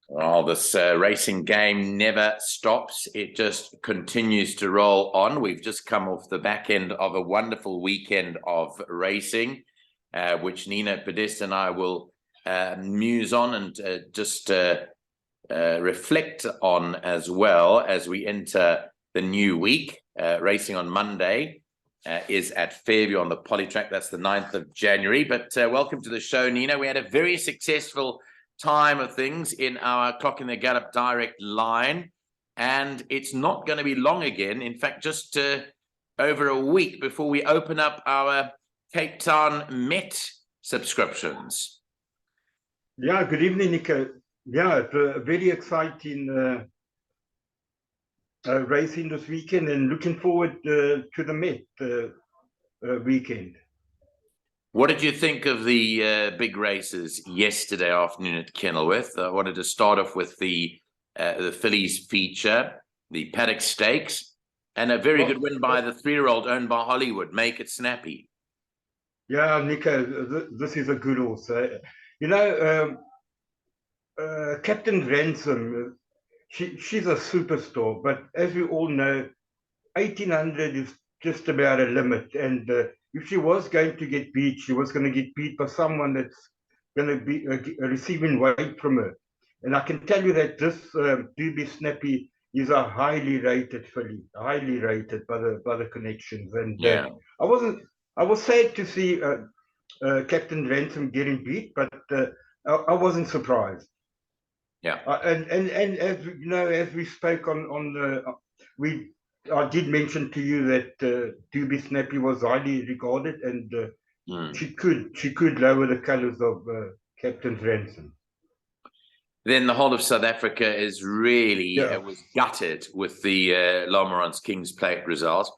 Well, this racing game never stops. It just continues to roll on. We've just come off the back end of a wonderful weekend of racing, which Nino Podesta and I will muse on and just reflect on as well as we enter the new week. Racing on Monday is at Fairview on the Polytrack. That's the 9th of January. But welcome to the show, Nino. We had a very successful time of things in our Clocking The Gallop direct line, and it's not going to be long again. In fact, just over a week before we open up our Cape Town Met subscriptions. Yeah, good evening, Nico. Yeah, it's a very exciting racing this weekend, and looking forward to the Met weekend. What did you think of the big races yesterday afternoon at Kenilworth? I wanted to start off with the fillies feature, the Paddock Stakes, and a very good win by the 3-year-old owned by Hollywood, Make It Snappy. Yeah, Nico, this is a good horse. You know, Captain Ransom, she's a superstar, but as we all know, 1800 is just about a limit, and if she was going to get beat, she was going to get beat by someone that's going to be receiving weight from her. And I can tell you that this Doobie Snappy is a highly rated filly, highly rated by the connections. And yeah, I was sad to see Captain Ransom getting beat, but I wasn't surprised. Yeah, and as you know, as we spoke I did mention to you that Doobie Snappy was highly regarded, and she could lower the colours of Captain Ransom. Then the whole of South Africa is really was gutted with the Lamarance King's Plate result.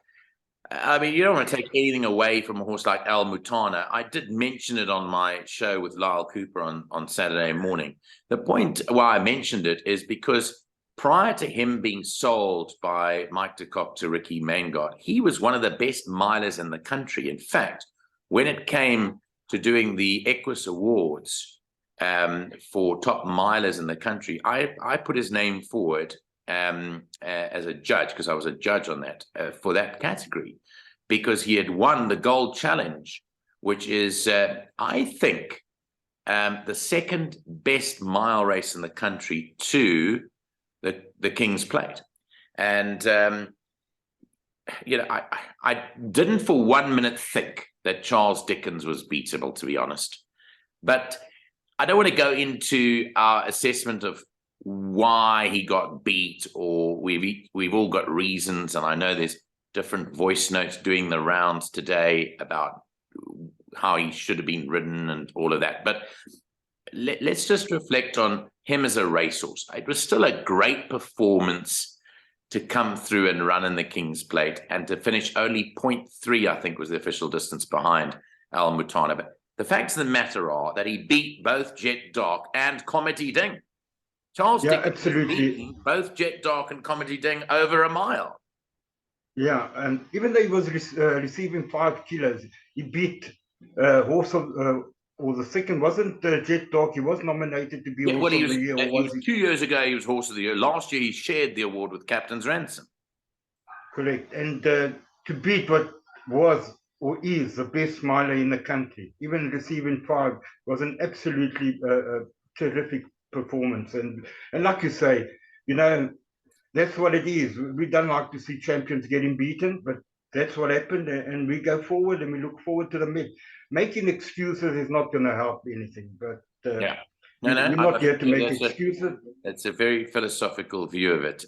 I mean, you don't want to take anything away from a horse like Al Mutana. I did mention it on my show with Lyle Cooper on Saturday morning. The point why I mentioned it is because prior to him being sold by Mike de Kock to Ricky Mangard, he was one of the best milers in the country. In fact, when it came to doing the Equus Awards for top milers in the country, I put his name forward as a judge, because I was a judge on that for that category, because he had won the Gold Challenge, which is, I think, the second best mile race in the country to the King's Plate. And you know, I didn't for 1 minute think that Charles Dickens was beatable, to be honest. But I don't want to go into our assessment of why he got beat, or we've all got reasons, and I know there's different voice notes doing the rounds today about how he should have been ridden and all of that. But let's just reflect on him as a racehorse. It was still a great performance to come through and run in the King's Plate, and to finish only 0.3, I think, was the official distance behind Al Mutana. But the facts of the matter are that he beat both Jet Dark and Comedy Ding. Charles Dickens absolutely. Both Jet Dark and Comedy Ding over a mile. Yeah, and even though he was receiving 5 kilos, he beat horse of, or the second, wasn't Jet Dark? He was nominated to be Horse of the Year. Or was he? 2 years ago, he was Horse of the Year. Last year, he shared the award with Captain's Ransom. Correct. And to beat what was or is the best miler in the country, even receiving 5, was an absolutely terrific performance. And like you say, you know, that's what it is. We don't like to see champions getting beaten, but that's what happened, and we go forward and we look forward to the Met. Making excuses is not going to help anything, but we're not here to make excuses. It's a very philosophical view of it.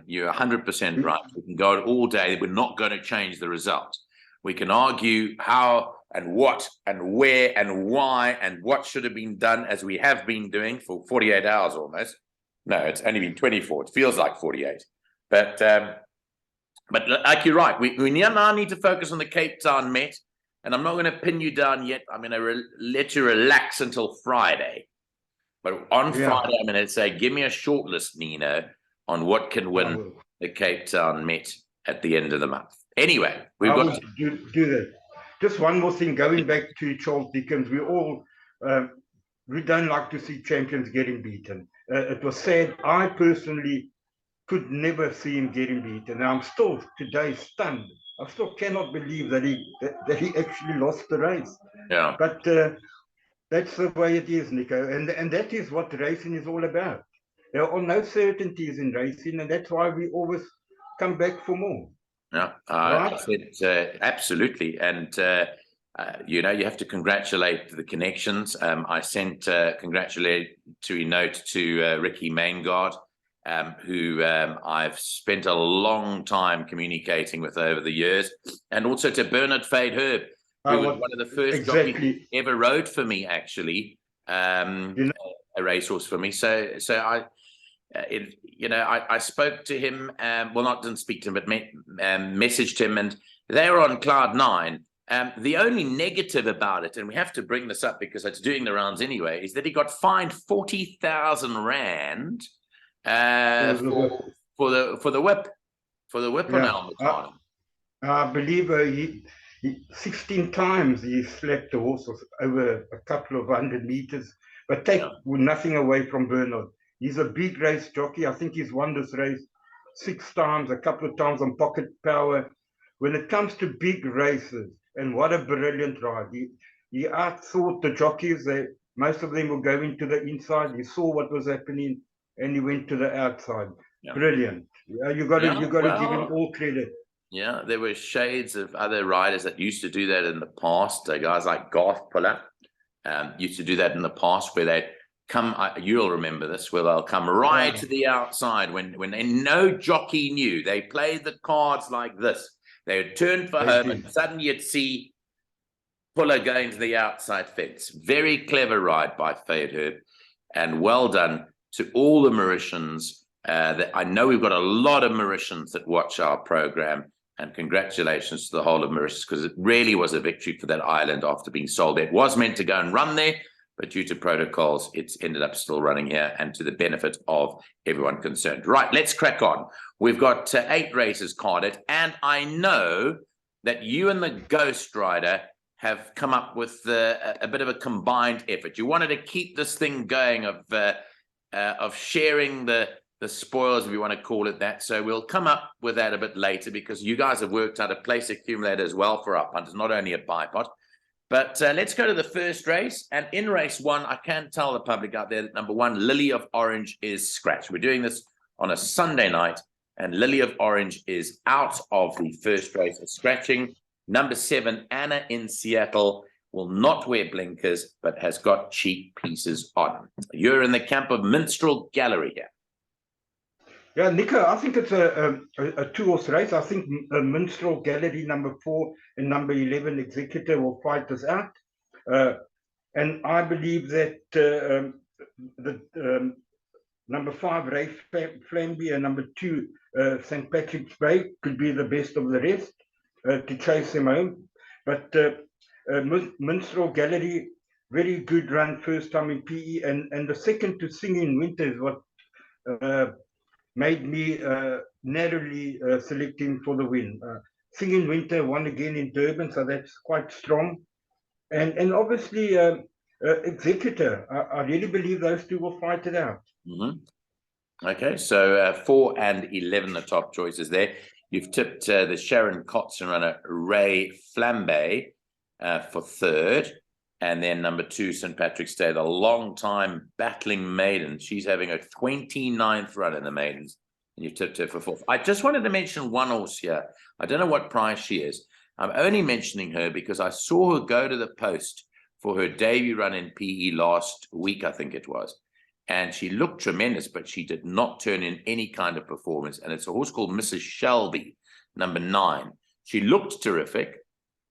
You're 100% right. We can go all day. We're not going to change the result. We can argue how and what and where and why and what should have been done, as we have been doing for 48 hours almost. No, it's only been 24. It feels like 48. But like you're right, we now need to focus on the Cape Town Met, and I'm not going to pin you down yet. I'm going to let you relax until Friday. But on Friday, I'm going to say, give me a short list, Nino, on what can win the Cape Town Met at the end of the month. Anyway, we've got to do that. Just one more thing, going back to Charles Dickens, we all we don't like to see champions getting beaten. It was sad. I personally could never see him getting beaten. And I'm still today stunned. I still cannot believe that he actually lost the race. Yeah. But that's the way it is, Nico. And that is what racing is all about. There are no certainties in racing, and that's why we always come back for more. Yeah, right? I said absolutely. And you know, you have to congratulate the connections. I sent a congratulatory note to Ricky Maingard, who I've spent a long time communicating with over the years, and also to Bernard Fairview, who was one of the first jockeys ever rode for me, actually, a racehorse for me. So I spoke to him, didn't speak to him, but messaged him, and they were on cloud nine. The only negative about it, and we have to bring this up because it's doing the rounds anyway, is that he got fined 40,000 rand for the whip on Elm. I believe he 16 times he slapped the horse over a couple of 100 meters, but take nothing away from Bernard. He's a big race jockey. I think he's won this race 6 times, a couple of times on Pocket Power. When it comes to big races, and what a brilliant ride. He outthought the jockeys. Most of them were going to the inside. He saw what was happening, and he went to the outside. Yeah. Brilliant. You got to give him all credit. Yeah, there were shades of other riders that used to do that in the past. Guys like Garth Puller used to do that in the past, where they'd come, you'll remember this, where they'll come right to the outside when no jockey knew. They played the cards like this. They would turn for home, and suddenly you'd see Puller going to the outside fence. Very clever ride by Fairview, and well done to all the Mauritians. I know we've got a lot of Mauritians that watch our program, and congratulations to the whole of Mauritius, because it really was a victory for that island after being sold. It was meant to go and run there, but due to protocols, it's ended up still running here, and to the benefit of everyone concerned. Right, let's crack on. We've got 8 races carded, and I know that you and the Ghost Rider have come up with a bit of a combined effort. You wanted to keep this thing going of sharing the spoils, if you want to call it that. So we'll come up with that a bit later, because you guys have worked out a place accumulator as well for our punters, not only a bipod. But let's go to the first race. And in race 1, I can tell the public out there that number 1, Lily of Orange, is scratched. We're doing this on a Sunday night, and Lily of Orange is out of the first race of scratching. Number 7, Anna in Seattle, will not wear blinkers, but has got cheek pieces on. You're in the camp of Minstrel Gallery here. Yeah, Nico, I think it's a 2-horse race. I think Minstrel Gallery, number 4, and number 11, Executor, will fight this out. And I believe that the number 5, Ray Flamby, and number 2, St. Patrick's Bay, could be the best of the rest to chase him home. But Minstrel Gallery, very good run, first time in PE, and the second to Sing in Winter is what made me narrowly select him for the win. Sing in Winter won again in Durban, so that's quite strong. And obviously, Executor, I really believe those two will fight it out. Okay, so 4 and 11, the top choices there. You've tipped the Sharon Kotzen runner, Ray Flambe, for 3rd. And then number 2, St. Patrick's Day, the long-time battling maiden. She's having a 29th run in the maidens, and you tipped her for 4th. I just wanted to mention one horse here. I don't know what price she is. I'm only mentioning her because I saw her go to the post for her debut run in PE last week, I think it was. And she looked tremendous, but she did not turn in any kind of performance. And it's a horse called Mrs. Shelby, number 9. She looked terrific.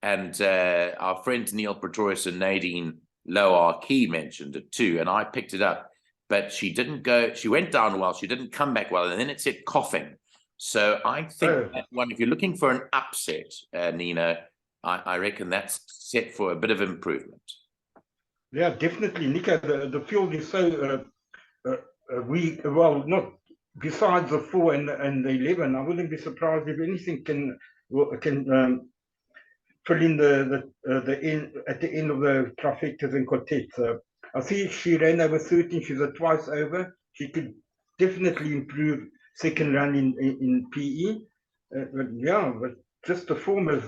And our friends Neil Pretorius and Nadine Low-Key mentioned it too, and I picked it up. But she didn't go, she went down well, she didn't come back well, and then it said coughing. So I think that one, if you're looking for an upset, Nino, I reckon that's set for a bit of improvement. Yeah, definitely, Nico. The field is so weak. Well, not besides the 4 and the 11. I wouldn't be surprised if anything can fill in the end at the end of the trifectas and quartets. I see she ran over 13. She's a twice over. She could definitely improve second run in PE. But yeah, but just the form is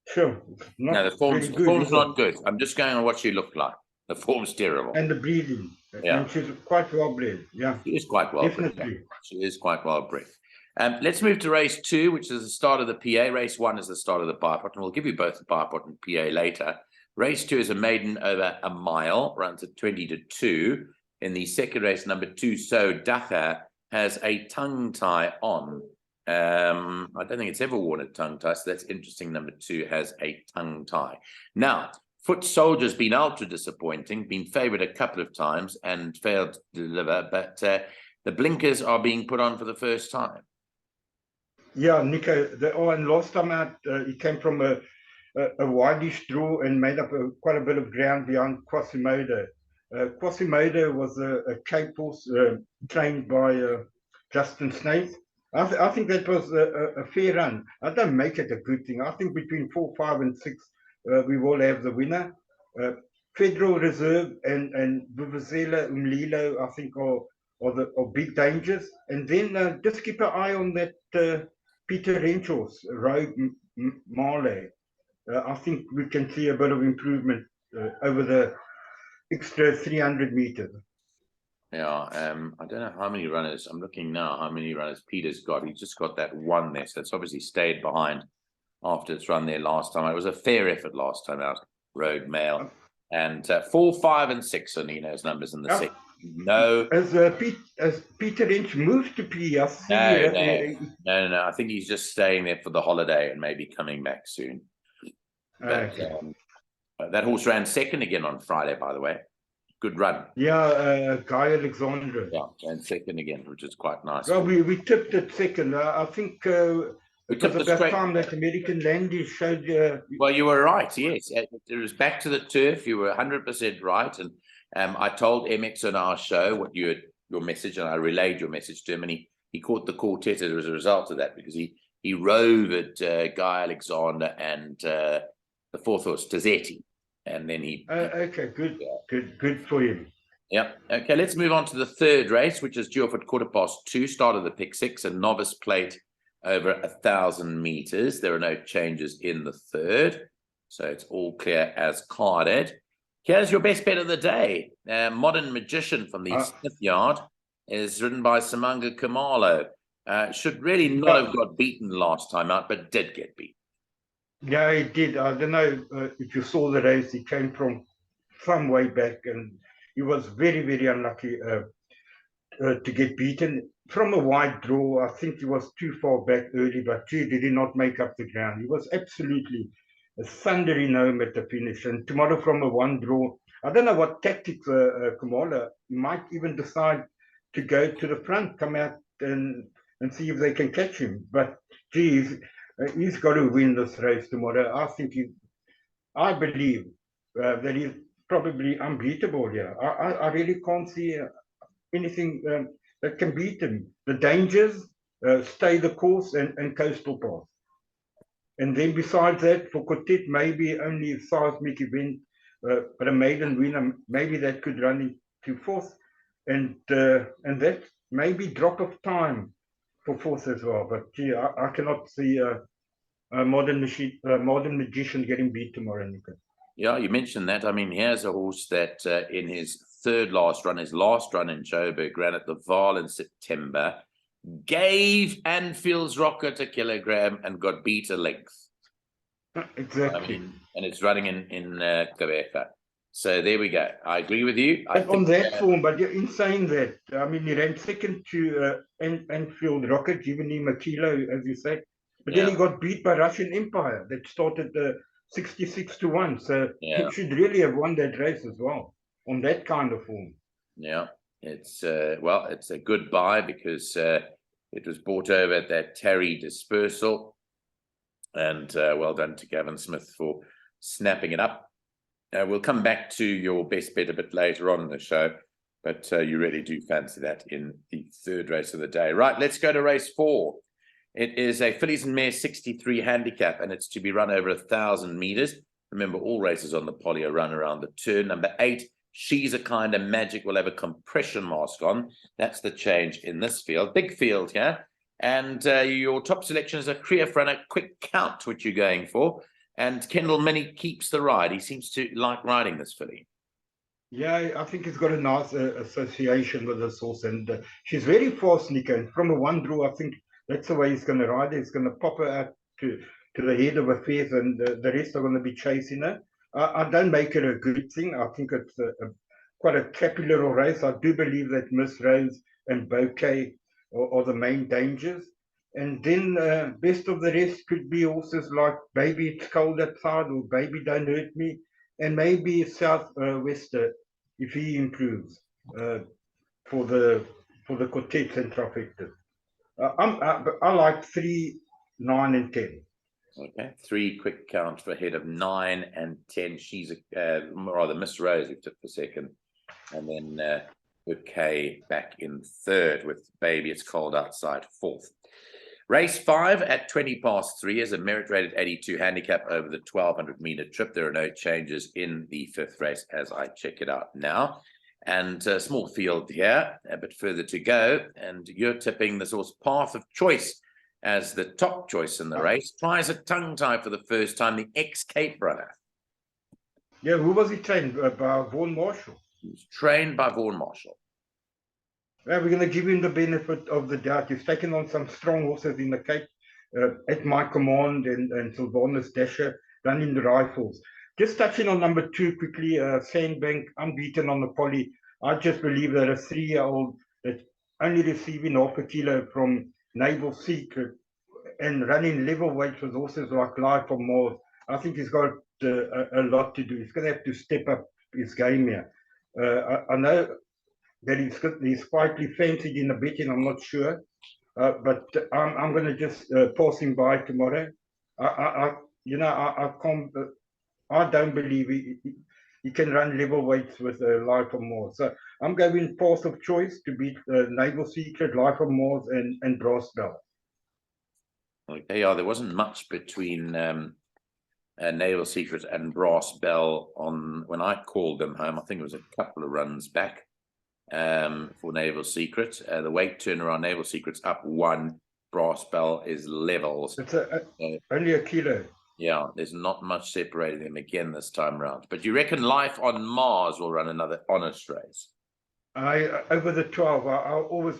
sure not No, very the good. form's not good. I'm just going on what she looked like. The form's terrible. And the breeding. Yeah. And she's quite well bred. Yeah. She is quite well bred. Definitely. She is quite well bred. Let's move to race 2, which is the start of the PA. Race 1 is the start of the Bipot, and we'll give you both the Bipot and PA later. Race 2 is a maiden over a mile, runs at 20-2. In the second race, number 2, So Dacha, has a tongue tie on. I don't think it's ever worn a tongue tie, so that's interesting. Number 2 has a tongue tie. Now, Foot Soldier's been ultra disappointing, been favoured a couple of times and failed to deliver, but the blinkers are being put on for the first time. Yeah, Nico. And last time out, he came from a wideish draw and made up quite a bit of ground behind Quasimodo. Quasimodo was a Cape horse trained by Justin Snaith. I think that was a fair run. I don't make it a good thing. I think between 4, 5, and 6, we will have the winner. Federal Reserve and Vuvuzela Umlilo, I think, are big dangers. And then just keep an eye on that Peter Renshaw's Rogue Marley. I think we can see a bit of improvement over the extra 300 meters. Yeah, I don't know how many runners. I'm looking now how many runners Peter's got. He's just got that one there, so it's obviously stayed behind after its run there last time. It was a fair effort last time out, Rogue Mail. And 4, 5, and 6 are Nino's numbers in the second. No. As Peter Inch moved to P, I see. No. I think he's just staying there for the holiday and maybe coming back soon. But that horse ran second again on Friday, by the way. Good run. Yeah, Guy Alexander. Yeah, and second again, which is quite nice. Well, we tipped it second. I think it was about time that American Landy showed. Well, you were right. Yes, it was back to the turf. You were 100% right, and I told MX on our show what your message, and I relayed your message to him, and he caught the quartet as a result of that because he rovered Guy Alexander and the fourth horse Tazzetti, and then he. Okay, good for him. Yeah. Okay, let's move on to the third race, which is due off at 2:15. Start of the pick 6, a novice plate over 1,000 meters. There are no changes in the third, so it's all clear as carded. Here's your best bet of the day. Modern Magician from the Smith Yard is ridden by Simanga Kumalo. Should really not have got beaten last time out, but did get beaten. Yeah, he did. I don't know if you saw the race. He came from some way back, and he was very, very unlucky to get beaten. From a wide draw, I think he was too far back early, but gee, did he not make up the ground. He was absolutely a thundering home at the finish. And tomorrow from a one draw, I don't know what tactics Kamala, he might even decide to go to the front, come out and see if they can catch him. But geez, he's got to win this race tomorrow. I believe that he's probably unbeatable here. I really can't see anything that can beat him. The dangers, stay the course and coastal path. And then besides that, for Cotet, maybe only a seismic event, but a maiden winner, maybe that could run into fourth. And that maybe drop of time for fourth as well. But gee, I cannot see a modern magician getting beat tomorrow, Nico. Yeah, you mentioned that. I mean, here's a horse that in his last run in Joburg, ran at the Vaal in September, gave Anfield's Rocket a kilogram and got beat a length. Exactly. I mean, and it's running in Quebec. So there we go. I agree with you. On that form, but in saying that, I mean, he ran second to Anfield Rocket, giving him a kilo, as you say. But then he got beat by Russian Empire that started 66-1. So he should really have won that race as well on that kind of form. Yeah, it's it's a good buy because it was bought over at that Terry dispersal, and well done to Gavin Smith for snapping it up. We'll come back to your best bet a bit later on in the show, but you really do fancy that in the third race of the day. Right, let's go to race 4. It is a Fillies and Mares 63 handicap, and it's to be run over 1,000 meters. Remember, all races on the Poly are run around the turn. Number 8, She's a kind of magic, will have a compression mask on. That's the change in this field. Big field here. And your top selection is a Creef runner, Quick Count, which you're going for. And Kendall Minnie keeps the ride. He seems to like riding this filly. Yeah, I think he's got a nice association with this horse. And she's very fast, Nico. And from a one draw, I think that's the way he's going to ride. He's going to pop her out to the head of affairs, and the rest are going to be chasing her. I don't make it a good thing. I think it's quite a happy little race. I do believe that Miss Rose and Bouquet are the main dangers. And then best of the rest could be horses like Baby It's Cold Outside or Baby Don't Hurt Me, and maybe Southwester if he improves for the quartets and trifectas. I like 3, 9, and 10. Okay, 3 Quick Count for ahead of 9 and 10. She's rather Miss Rose who took the second, and then Bouquet back in third with Baby It's Cold Outside fourth. Race 5 at 3 is a merit rated 82 handicap over the 1200-meter trip. There are no changes in the 5th race as I check it out now. And a small field here, a bit further to go. And you're tipping this horse Path of Choice as the top choice in the race. Tries a tongue tie for the first time, the ex-Cape runner. Yeah, who was he trained by? Vaughan Marshall. He was trained by Vaughan Marshall. Well, we're going to give him the benefit of the doubt. He's taken on some strong horses in the Cape at my command, and Sylvanus Dasher running the rifles. Just touching on number 2 quickly, Sandbank, unbeaten on the Poly. I just believe that a 3-year-old that's only receiving half a kilo from Naval Secret and running level weights with horses like Life on Mars, I think he's got a lot to do. He's going to have to step up his game here. I know that he's quietly fancied in the betting, I'm not sure. But I'm going to just pass him by tomorrow. I can't. I don't believe he can run level weights with Life on Mars. So I'm going Path of Choice to beat Naval Secret, Life on Mars, and Brass Bell. Okay, yeah, there wasn't much between Naval Secret and Brass Bell on when I called them home. I think it was a couple of runs back for Naval Secret. The weight turnaround, Naval Secret's up 1, Brass Bell is levels. It's only a kilo. Yeah, there's not much separating them again this time round. But you reckon Life on Mars will run another honest race? Over the 12, I always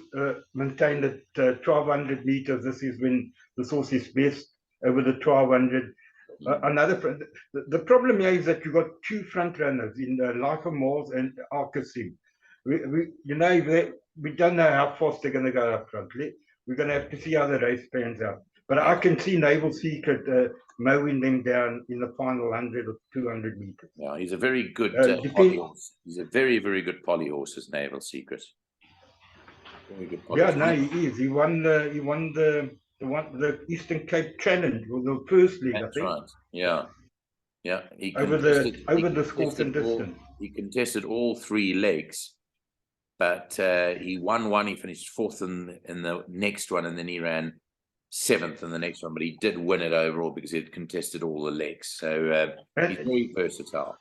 maintain that 1200 meters, this is when the horse is best, over the 1200. The problem here is that you've got 2 front runners in Life on Mars and Alcacim. We don't know how fast they're going to go up front. We're going to have to see how the race pans out. But I can see Naval Secret mowing them down in the final 100 or 200 meters. Yeah, he's a very good poly horse. He's a very, very good poly horse, is Naval Secret. Very good poly horse. Yeah, no, he is. He won the Eastern Cape Challenge, or the first league, I think. Right. Yeah. Yeah. Over the Scotland distance. He contested all 3 legs, but he won one. He finished 4th in the next one, and then he ran 7th in the next one. But he did win it overall because he had contested all the legs. So he's very versatile.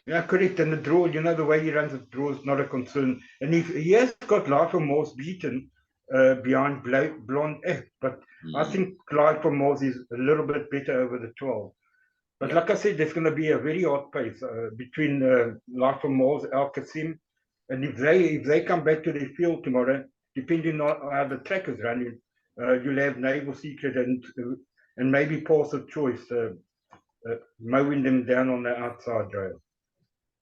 Yeah, correct. And the draw, the way he runs the draw is not a concern. And he has got Life on Mars beaten behind Blonde F, but I think Life on Mars is a little bit better over the 12. But like I said, there's going to be a very hard pace between Life on Mars, Alcacim, and if they come back to their field tomorrow, depending on how the track is running, you'll have Naval Secret and maybe Path of Choice mowing them down on the outside rail.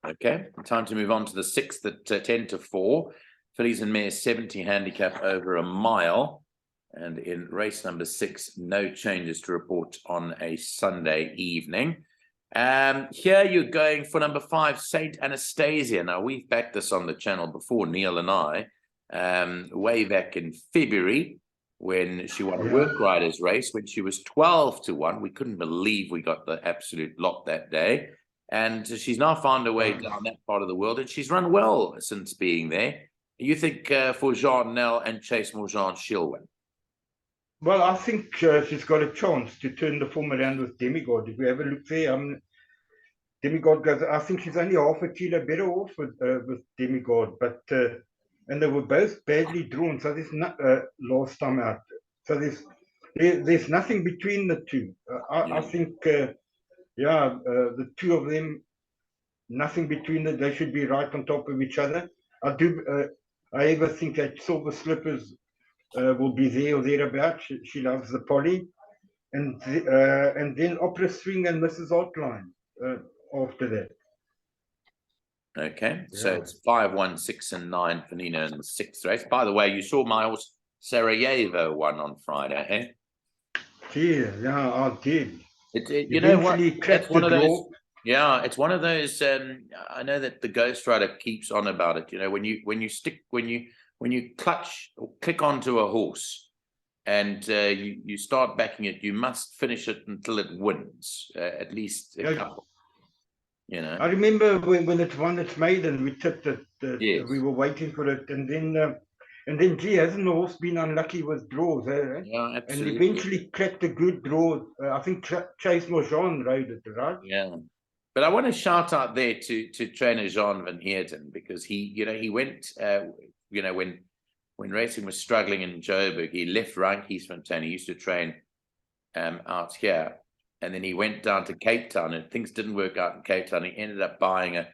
Okay, time to move on to the 6th at 10-4. Fillies and Mares 70 handicap over a mile. And in race number 6, no changes to report on a Sunday evening. Here you're going for number 5, Saint Anastasia. Now, we've backed this on the channel before, Neil and I, way back in February when she won a work riders race when she was 12-1. We couldn't believe we got the absolute lot that day. And she's now found her way down that part of the world, and she's run well since being there. You think for Jean Nel and Chase Morjean, she'll win? Well, I think she's got a chance to turn the form around with Demigod. If we have a look there, Demigod goes, I think she's only half a kilo better off with Demigod, but and they were both badly drawn, so there's not last time out. So there's nothing between the two. I think, the two of them, nothing between them. They should be right on top of each other. I ever think that Silver Slippers will be there or thereabouts. She loves the Polly, and then Opera Swing and Mrs. Outline after that. Okay, so it's 5, 1, 6, and 9 for Nino in the 6th race. By the way, you saw my horse Sarajevo won on Friday, eh? Yeah, I did. You know what? That's one of those. Yeah, it's one of those. I know that the Ghost Rider keeps on about it. You know, when you clutch or click onto a horse, and you start backing it, you must finish it until it wins, at least a couple. You know, I remember when it won its maiden, we tipped it. Yes. We were waiting for it, and then gee, hasn't the horse been unlucky with draws? Yeah, absolutely. And eventually cracked a good draw. I think Chase Morjean rode it, right? Yeah. But I want to shout out there to trainer Jean van Heerden, because he went, when racing was struggling in Joburg, he left Randkiesfontein. He used to train out here, and then he went down to Cape Town, and things didn't work out in Cape Town. He ended up buying a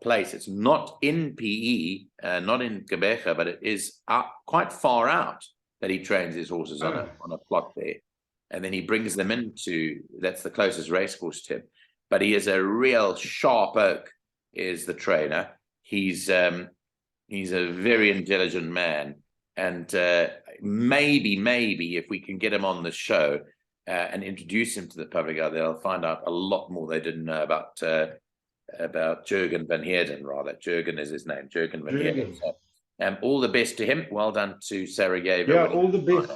place. It's not in PE, not in Gqeberha, but it is quite far out that he trains his horses on a plot there, and then he brings them that's the closest racecourse to him. But he is a real sharp oak, is the trainer. He's a very intelligent man, and maybe if we can get him on the show and introduce him to the public out there, they'll find out a lot more they didn't know about Jurgen van Heerden. Rather, Jurgen is his name, Jurgen van Heerden. So, all the best to him. Well done to Sarajevo. Yeah, all the best.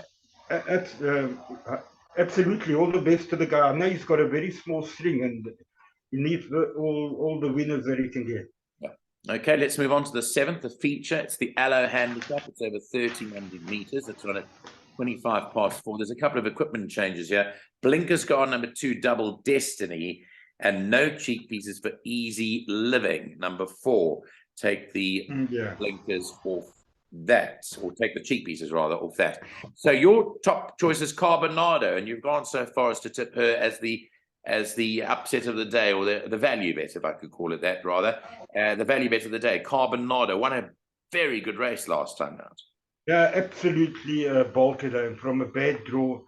Absolutely, all the best to the guy. I know he's got a very small string, and he needs all the winners that he can get. Yeah. Okay, let's move on to the 7th, the feature. It's the Allo Handicap. It's over 1,300 meters. It's on at 25 past 4. There's a couple of equipment changes here. Blinkers go on number 2, Double Destiny, and no cheek pieces for Easy Living. Number 4, take the blinkers off that, or take the cheek pieces rather off that. So your top choice is Carbonado, and you've gone so far as to tip her as the upset of the day, or the value bet, if I could call it that, rather. The value bet of the day. Carbonado won a very good race last time out. Yeah, absolutely bolted home from a bad draw.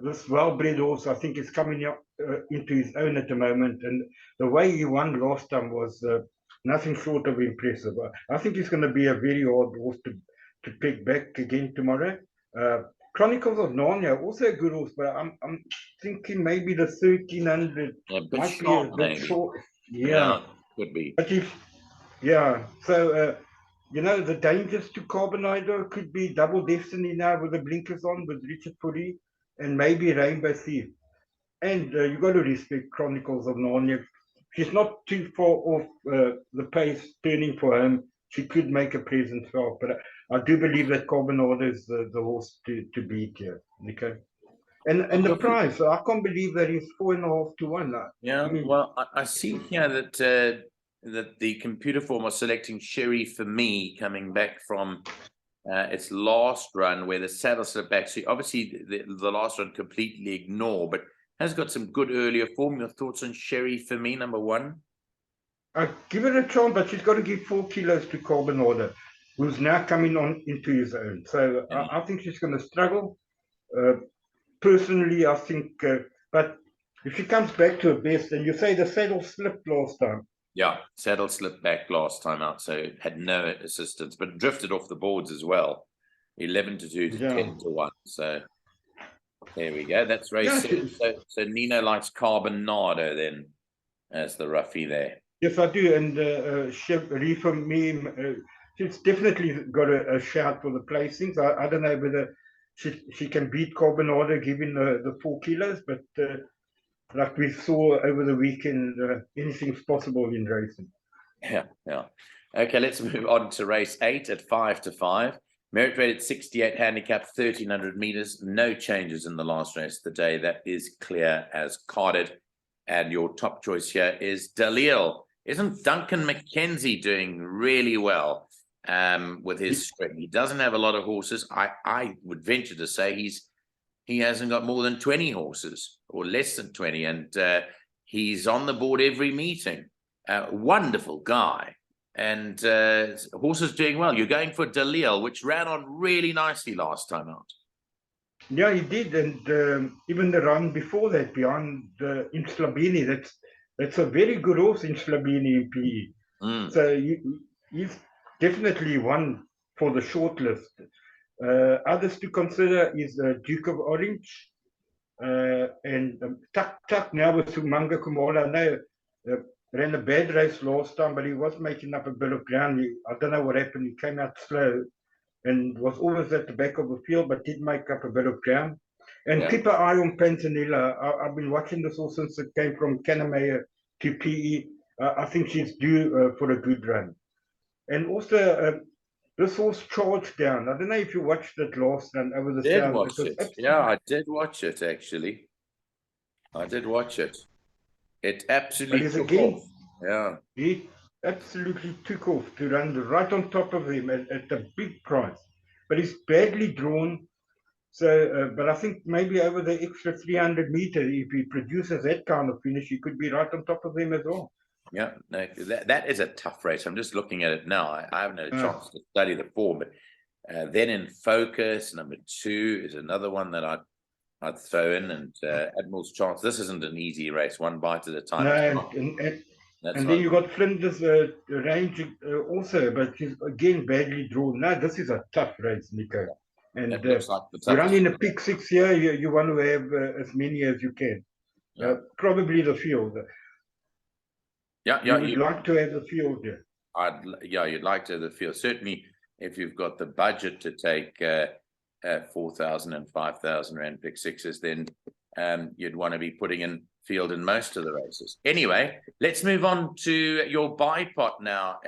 This well-bred horse, I think, is coming up into his own at the moment, and the way he won last time was nothing short of impressive. I think he's going to be a very hard horse to pick back again tomorrow. Chronicles of Narnia, also a good horse, but I'm thinking maybe the 1,300 might be a bit short. Yeah, could be. But so the dangers to Carbonado could be Double Destiny now with the blinkers on with Richard Fourie, and maybe Rainbow Thief. And you got to respect Chronicles of Narnia. She's not too far off the pace turning for home. She could make a presence well, but I do believe that Carbonado is the horse to beat here. Okay, and the price, I can't believe that he's 4.5 to 1. Yeah, well, I see here that that the computer form was selecting Sherry for Me coming back from its last run where the saddle slipped back. So obviously the last run completely ignore, but has got some good earlier form. Your thoughts on Sherry for Me, number 1? I give it a chance, but she's got to give 4 kilos to Carbonado, who's now coming on into his own. So I think she's going to struggle. Personally, I think, but if she comes back to her best, and you say the saddle slipped last time. Yeah, saddle slipped back last time out, so had no assistance, but drifted off the boards as well. 11 to 2 to 10 to 1. So there we go. That's race 7. So Nino likes Carbonado then as the roughie there. Yes, I do. And Sherry for Me, she's definitely got a shout for the placings. I don't know whether she can beat Carbonado given the 4 kilos, but like we saw over the weekend, anything's possible in racing. Yeah. Okay, let's move on to race 8 at 5 to 5. Merit rated 68 handicap, 1,300 meters. No changes in the last race of the day. That is clear as carded. And your top choice here is Dalil. Isn't Duncan McKenzie doing really well with his string? He doesn't have a lot of horses. I would venture to say he hasn't got more than 20 horses or less than 20, and he's on the board every meeting. Wonderful guy. And horses doing well. You're going for Dalil, which ran on really nicely last time out. Yeah, he did, and even the run before that, beyond Inslabini, that's a very good horse, Inslabini in PE. So he's definitely one for the shortlist. Others to consider is Duke of Orange and Tuck now with Sumanga Kumola. No, ran a bad race last time, but he was making up a bit of ground. I don't know what happened. He came out slow and was always at the back of the field, but did make up a bit of ground. And keep an eye on Pantanilla. I've been watching this horse since it came from Canamea to PE. I think she's due for a good run. And also, this horse Charged Down. I don't know if you watched it last run over the Did watch it. Yeah, I did watch it, actually. I did watch it. It absolutely took off. Yeah. He absolutely took off to run right on top of him at a big price. But he's badly drawn. So, but I think maybe over the extra 300 meters, if he produces that kind of finish, he could be right on top of him as well. Yeah, no, that is a tough race. I'm just looking at it now. I haven't had a chance to study the form, but then in Focus, number 2 is another one that I'd throw in, and Admiral's Chance. This isn't an easy race, one bite at a time. No, and then you got Flinders range also, but he's again badly drawn. No, this is a tough race, Nico. And like you run in a pick 6 here, you want to have as many as you can. Yeah. Probably the field. Yeah, you'd like to have the field here. You'd like to have the field. Certainly, if you've got the budget to take 4,000 and 5,000 rand pick 6s, then you'd want to be putting in field in most of the races. Anyway, let's move on to your buy pot now,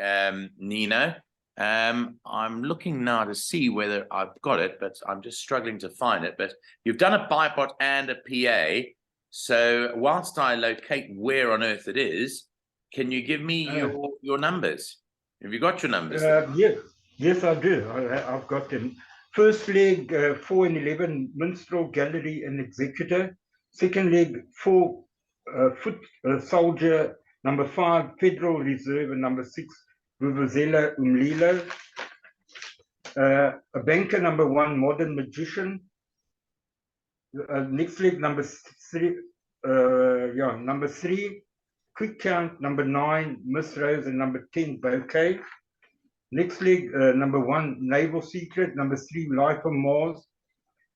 Nino. I'm looking now to see whether I've got it, but I'm just struggling to find it. But you've done a buy pot and a PA. So whilst I locate where on earth it is, can you give me your numbers? Have you got your numbers? Yes, I do. I've got them. First leg, 4 and 11, Minstrel, Gallery, and Executor. Second leg, 4, Foot Soldier. Number 5, Federal Reserve, and number 6, Vuvuzela Umlilo. A banker, number 1, Modern Magician. Next leg, number 3, number 3, Quick Count, number 9, Miss Rose, and number 10, Bouquet. Next leg, number 1, Naval Secret, number 3, Life on Mars,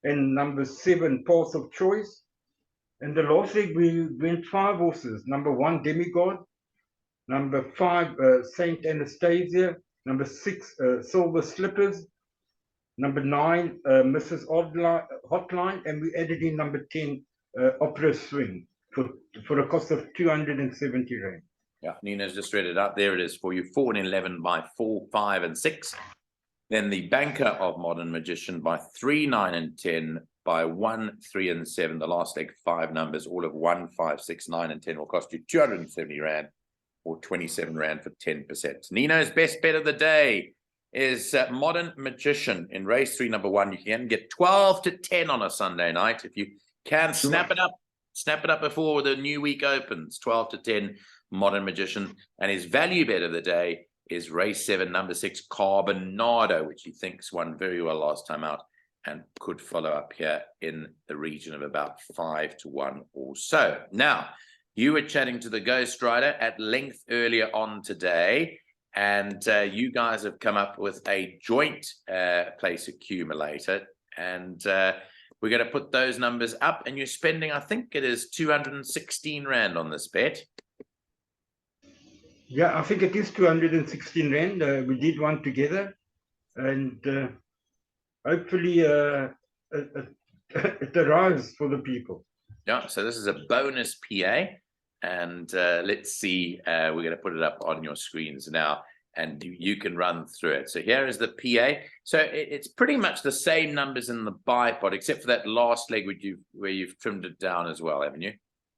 and number 7, Path of Choice. And the last leg, we went 5 horses. Number 1, Demigod, number 5, Saint Anastasia, number 6, Silver Slippers, number 9, Mrs. Hotline, and we added in number 10, Opera Swing, for a cost of 270 rand. Yeah, Nina's just read it out. There it is for you. 4 and 11 by 4, 5, and 6. Then the banker of Modern Magician by 3, 9, and 10 by 1, 3, and 7. The last leg, 5 numbers, all of 1, 5, 6, 9, and 10 will cost you 270 rand or 27 rand for 10%. Nino's best bet of the day is Modern Magician in race 3, number 1. You can get 12 to 10 on a Sunday night. If you can, snap it up. Snap it up before the new week opens. 12 to 10, Modern Magician. And his value bet of the day is race 7, number 6, Carbonado, which he thinks won very well last time out and could follow up here in the region of about 5 to 1 or so. Now, you were chatting to the Ghost Rider at length earlier on today, and you guys have come up with a joint place accumulator, and we're going to put those numbers up, and you're spending, I think it is 216 rand on this bet. Yeah, I think it is 216 rand. We did one together, and hopefully it arrives for the people. Yeah, so this is a bonus PA, and let's see. We're going to put it up on your screens now, and you can run through it. So here is the PA. So it's pretty much the same numbers in the buy pot, except for that last leg where you've trimmed it down as well, haven't you?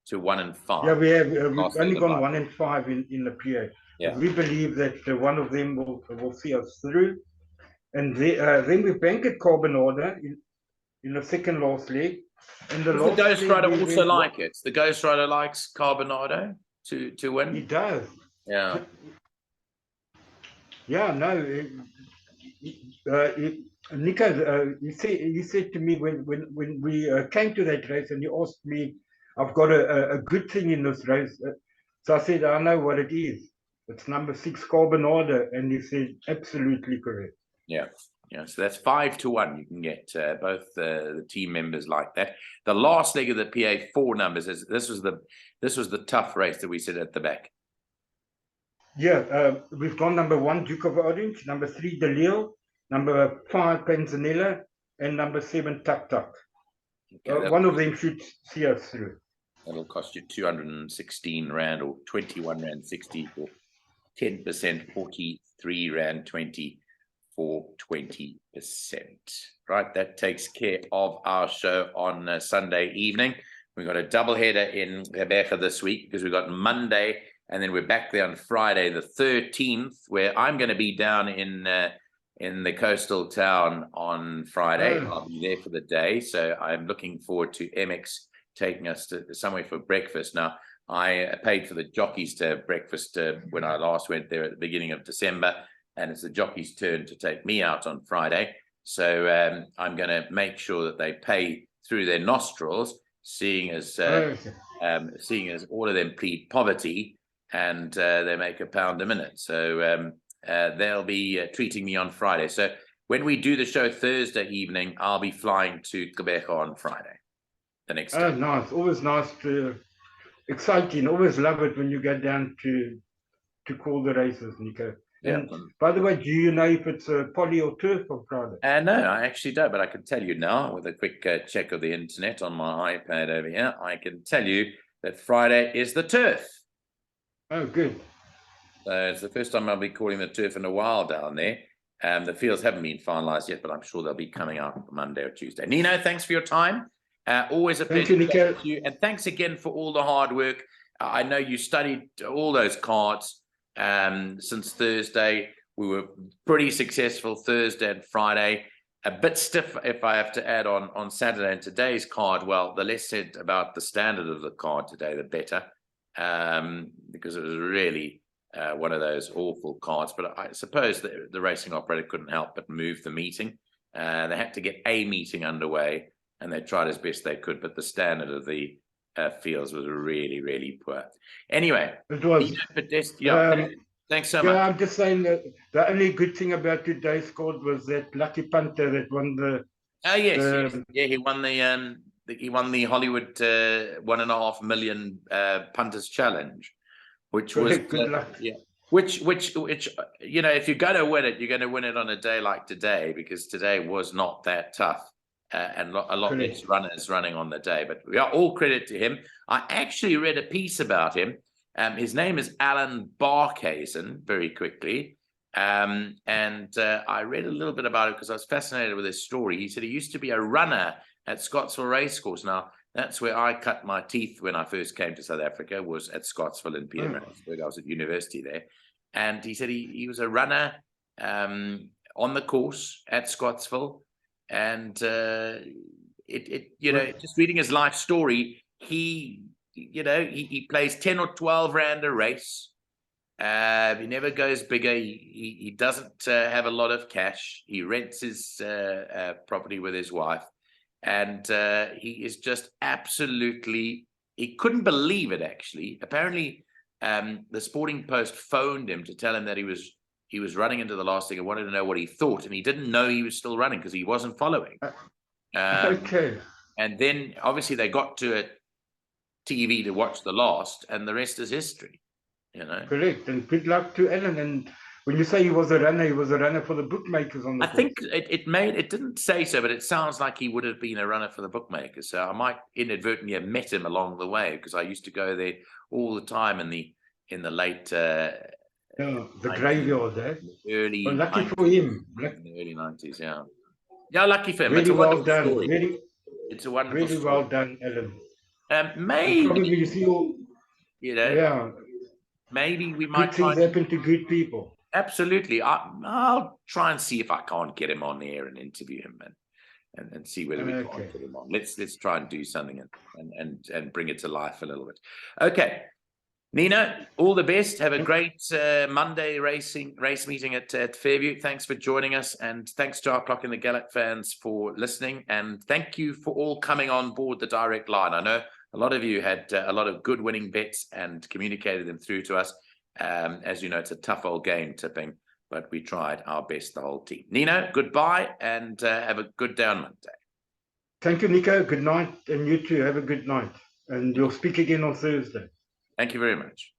to 1 and 5. Yeah, we have we've Last only thing gone about 1 and 5 in the PA. Yeah. We believe that one of them will see us through. And then we bank at Carbon Order in the second last leg. And the Does last the Ghost leg Rider we also went, like it? The Ghost Rider likes Carbonado to win? he does. Yeah. Yeah, no. Nico, he said to me when we came to that race, and he asked me, I've got a good thing in this race. So I said, I know what it is. It's number 6 Carbon Order. And he said, absolutely correct. Yeah. Yeah, so that's 5 to 1. You can get both the team members like that. The last leg of the PA 4 numbers is this was the tough race that we said at the back. Yeah, we've gone number 1 Duke of Orange, number 3 DeLeo, number 5 Panzanella, and number 7 Tuck Tuck. Okay, one of them should see us through. That'll cost you 216 Rand or 21 Rand 60 for 10%, 43 Rand 20 for 20%. Right, that takes care of our show on Sunday evening. We've got a double header in Rebecca this week because we've got Monday, and then we're back there on Friday the 13th, where I'm going to be down in the coastal town on Friday. I'll be there for the day, so I'm looking forward to MX taking us to somewhere for breakfast. Now, I paid for the jockeys to have breakfast when I last went there at the beginning of December, and it's the jockeys' turn to take me out on Friday. So I'm going to make sure that they pay through their nostrils, seeing as all of them plead poverty, and they make £1 a minute. So they'll be treating me on Friday. So when we do the show Thursday evening, I'll be flying to Quebec on Friday. The next day. Nice. Always nice to, exciting. Always love it when you go down to call the races, Nico. And by the way, do you know if it's a poly or turf on Friday? No, I actually don't, but I can tell you now with a quick check of the internet on my iPad over here. I can tell you that Friday is the turf. Oh, good. So it's the first time I'll be calling the turf in a while down there. The fields haven't been finalised yet, but I'm sure they'll be coming out Monday or Tuesday. Nino, thanks for your time. Always a pleasure to talk to you. And thanks again for all the hard work. I know you studied all those cards since Thursday. We were pretty successful Thursday and Friday. A bit stiff, if I have to add, on Saturday and today's card. Well, the less said about the standard of the card today, the better, because it was really one of those awful cards. But I suppose the racing operator couldn't help but move the meeting. They had to get a meeting underway, and they tried as best they could, but the standard of the fields was really, really poor. Anyway, it was. Thanks so much. I'm just saying that the only good thing about today's card was that lucky punter that won the. Oh yes, yeah, he won the Hollywood $1.5 million punters challenge, which was good luck. Yeah. Which you know, if you're going to win it, you're going to win it on a day like today, because today was not that tough. And a lot less runners running on the day, but we are all credit to him. I actually read a piece about him. His name is Alan Barkhazen, very quickly. And I read a little bit about it because I was fascinated with his story. He said he used to be a runner at Scottsville Racecourse. Now, that's where I cut my teeth when I first came to South Africa, was at Scottsville in Pietermaritzburg. I was at university there. And he said he was a runner on the course at Scottsville. And just reading his life story, he plays 10 or 12 Rand a race. He never goes bigger. He doesn't have a lot of cash. He rents his property with his wife, and he is just absolutely. He couldn't believe it. Actually, apparently, the Sporting Post phoned him to tell him that he was running into the last thing and wanted to know what he thought, and he didn't know he was still running because he wasn't following. Okay. And then obviously they got to a TV to watch the last, and the rest is history. You know. Correct, and good luck to Alan. And when you say he was a runner for the bookmakers on the course. I think it didn't say so, but it sounds like he would have been a runner for the bookmakers. So I might inadvertently have met him along the way, because I used to go there all the time in the late. The graveyard there. Early. Well, lucky 90s, for him. In the early 90s, yeah. Yeah, lucky for him. Really it's a well wonderful done. story. It's a wonderful really story. Well done, Alan. Maybe, probably you see all, yeah, maybe we might good things happen to good people. Absolutely. I'll try and see if I can't get him on air and interview him and see whether we can't get him on. Let's try and do something and bring it to life a little bit. Okay. Nino, all the best. Have a great Monday race meeting at Fairview. Thanks for joining us, and thanks to our Clocking the Gallop fans for listening. And thank you for all coming on board the direct line. I know a lot of you had a lot of good winning bets and communicated them through to us. As you know, it's a tough old game tipping, but we tried our best, the whole team. Nino, goodbye, and have a good day on Monday. Thank you, Nico. Good night, and you too. Have a good night, and we'll speak again on Thursday. Thank you very much.